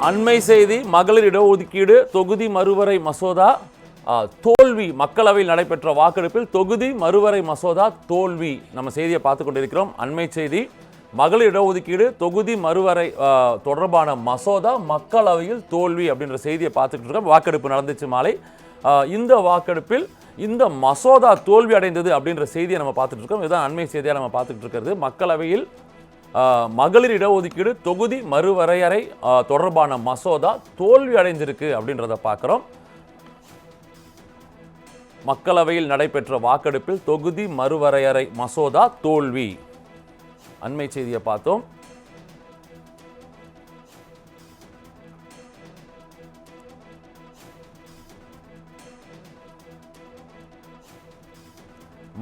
அண்மை செய்தி, மகளிர் இடஒதுக்கீடு தொகுதி மறுவரை மசோதா தோல்வி. மக்களவையில் நடைபெற்ற வாக்கெடுப்பில் தொகுதி மறுவரை மசோதா தோல்வி. நம்ம செய்தியை பார்த்து கொண்டிருக்கிறோம். அண்மை செய்தி, மகளிர் இடஒதுக்கீடு தொகுதி மறுவரை தொடர்பான மசோதா மக்களவையில் தோல்வி அப்படின்ற செய்தியை பார்த்துக்கிட்டு இருக்கோம். வாக்கெடுப்பு நடந்துச்சு மாலை. இந்த வாக்கெடுப்பில் இந்த மசோதா தோல்வி அடைந்தது அப்படின்ற செய்தியை நம்ம பார்த்துட்டு இருக்கோம். இதுதான் அண்மை செய்தியாக நம்ம பார்த்துக்கிட்டு இருக்கிறது. மக்களவையில் மகளிர் இடஒதுக்கீடு தொகுதி மறுவரையறை தொடர்பான மசோதா தோல்வி அடைஞ்சிருக்கு அப்படின்றத பார்க்குறோம். மக்களவையில் நடைபெற்ற வாக்கெடுப்பில் தொகுதி மறுவரையறை மசோதா தோல்வி. அண்மை செய்தியை பார்த்தோம்.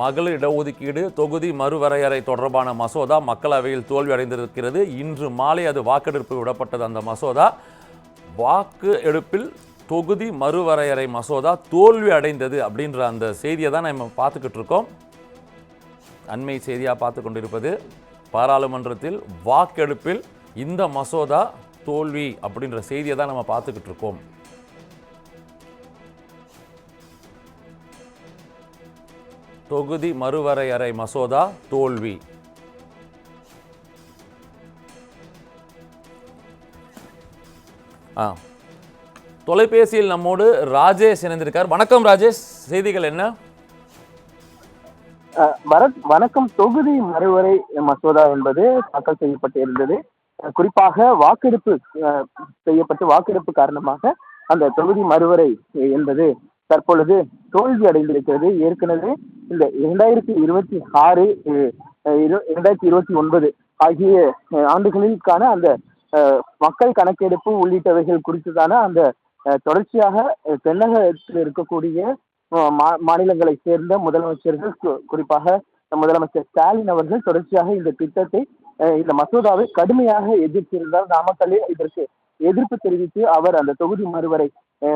மகளிர் இடஒதுக்கீடு தொகுதி மறுவரையறை தொடர்பான மசோதா மக்களவையில் தோல்வி அடைந்திருக்கிறது. இன்று மாலை அது வாக்கெடுப்பு விடப்பட்டது. அந்த மசோதா வாக்கு எடுப்பில் தொகுதி மறுவரையறை மசோதா தோல்வி அடைந்தது அப்படின்ற அந்த செய்தியை தான் நம்ம பார்த்துக்கிட்டு இருக்கோம். அண்மை செய்தியாக பார்த்து கொண்டிருப்பது பாராளுமன்றத்தில் வாக்கெடுப்பில் இந்த மசோதா தோல்வி அப்படின்ற செய்தியை தான் நம்ம பார்த்துக்கிட்டு இருக்கோம். தொகுதி மறுவரையறை மசோதா தோல்வி. தொலைபேசியில் நம்மோடு ராஜேஷ் இணைந்திருக்கார். வணக்கம் ராஜேஷ், செய்திகள் என்ன? வணக்கம். தொகுதி மறுவரை மசோதா என்பது தாக்கல் செய்யப்பட்டிருந்தது. குறிப்பாக வாக்கெடுப்பு காரணமாக அந்த தொகுதி மறுவரை என்பது தற்பொழுது தோல்வி அடைந்திருக்கிறது. ஏற்கனவே இந்த 2026, 2029 ஆகிய ஆண்டுகளுக்கான அந்த மக்கள் கணக்கெடுப்பு உள்ளிட்டவைகள் குறித்துதான அந்த தொடர்ச்சியாக தென்னகத்தில் இருக்கக்கூடிய மாநிலங்களை சேர்ந்த முதலமைச்சர்கள், குறிப்பாக முதலமைச்சர் ஸ்டாலின் அவர்கள் தொடர்ச்சியாக இந்த திட்டத்தை, இந்த மசோதாவை கடுமையாக எதிர்த்திருந்தார். நாமக்கல்லில் இதற்கு எதிர்ப்பு தெரிவித்து அவர் அந்த தொகுதி மறுவரை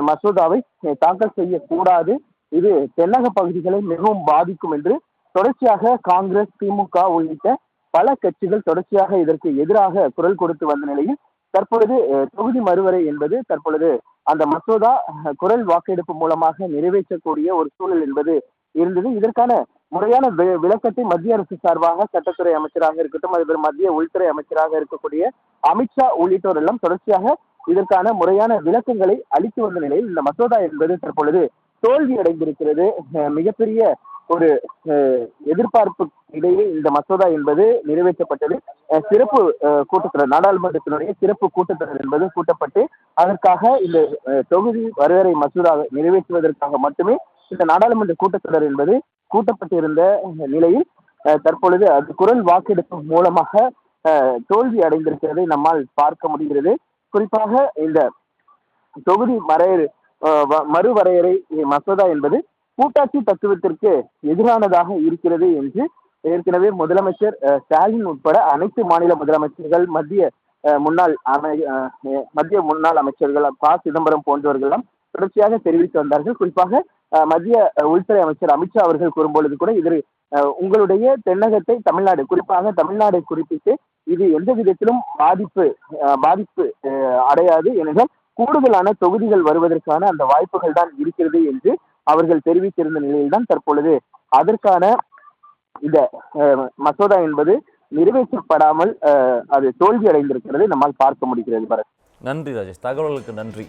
மசோதாவை தாக்கல் செய்யக்கூடாது, இது தென்னக பகுதிகளை மிகவும் பாதிக்கும் என்று தொடர்ச்சியாக காங்கிரஸ், திமுக உள்ளிட்ட பல கட்சிகள் தொடர்ச்சியாக இதற்கு எதிராக குரல் கொடுத்து வந்த நிலையில் தற்பொழுது தொகுதி மறுவரை என்பது தற்பொழுது அந்த மசோதா குரல் வாக்கெடுப்பு மூலமாக நிறைவேற்றக்கூடிய ஒரு சூழல் என்பது இருந்தது. இதற்கான முறையான விளக்கத்தை மத்திய அரசு சார்பாக சட்டத்துறை அமைச்சராக இருக்கட்டும், அதுபோல் மத்திய உள்துறை அமைச்சராக இருக்கக்கூடிய அமித்ஷா உள்ளிட்டோர் எல்லாம் தொடர்ச்சியாக இதற்கான முறையான விளக்கங்களை அளித்து வந்த நிலையில் இந்த மசோதா என்பது தற்பொழுது தோல்வி அடைந்திருக்கிறது. மிகப்பெரிய ஒரு எதிர்பார்ப்பு இடையே இந்த மசோதா என்பது நிறைவேற்றப்பட்டது. சிறப்பு கூட்டத்தொடர், நாடாளுமன்றத்தினுடைய சிறப்பு கூட்டத்தொடர் என்பது கூட்டப்பட்டு அதற்காக இந்த தொகுதி வரையறை மசோதா நிறைவேற்றுவதற்காக மட்டுமே இந்த நாடாளுமன்ற கூட்டத்தொடர் என்பது கூட்டப்பட்டிருந்த நிலையில் தற்பொழுது அது குரல் வாக்கெடுப்பு மூலமாக தோல்வி அடைந்திருக்கிறதை நம்மால் பார்க்க முடிகிறது. குறிப்பாக இந்த தொகுதி மறுவரையறை மசோதா என்பது கூட்டாட்சி தத்துவத்திற்கு எதிரானதாக இருக்கிறது என்று ஏற்கனவே முதலமைச்சர் ஸ்டாலின் உட்பட அனைத்து மாநில முதலமைச்சர்கள், மத்திய முன்னாள் அமைச்சர்கள் சிதம்பரம் போன்றவர்கள் தொடர்ச்சியாக தெரிவித்து வந்தார்கள். குறிப்பாக மத்திய உள்துறை அமைச்சர் அமித்ஷா அவர்கள் கூறும்பொழுது கூட இதில் உங்களுடைய தென்னகத்தை தமிழ்நாடு, குறிப்பாக தமிழ்நாடை குறிப்பிட்டு இது எந்த விதத்திலும் பாதிப்பு அடையாது, ஏனென்றால் கூடுதலான தொகுதிகள் வருவதற்கான அந்த வாய்ப்புகள் தான் இருக்கிறது என்று அவர்கள் தெரிவித்திருந்த நிலையில்தான் தற்பொழுது அதற்கான இந்த மசோதா என்பது நிறைவேற்றப்படாமல் அது தோல்வி அடைந்திருக்கிறது நம்மால் பார்க்க முடிகிறது. நன்றி ராஜேஷ், தகவல்களுக்கு நன்றி.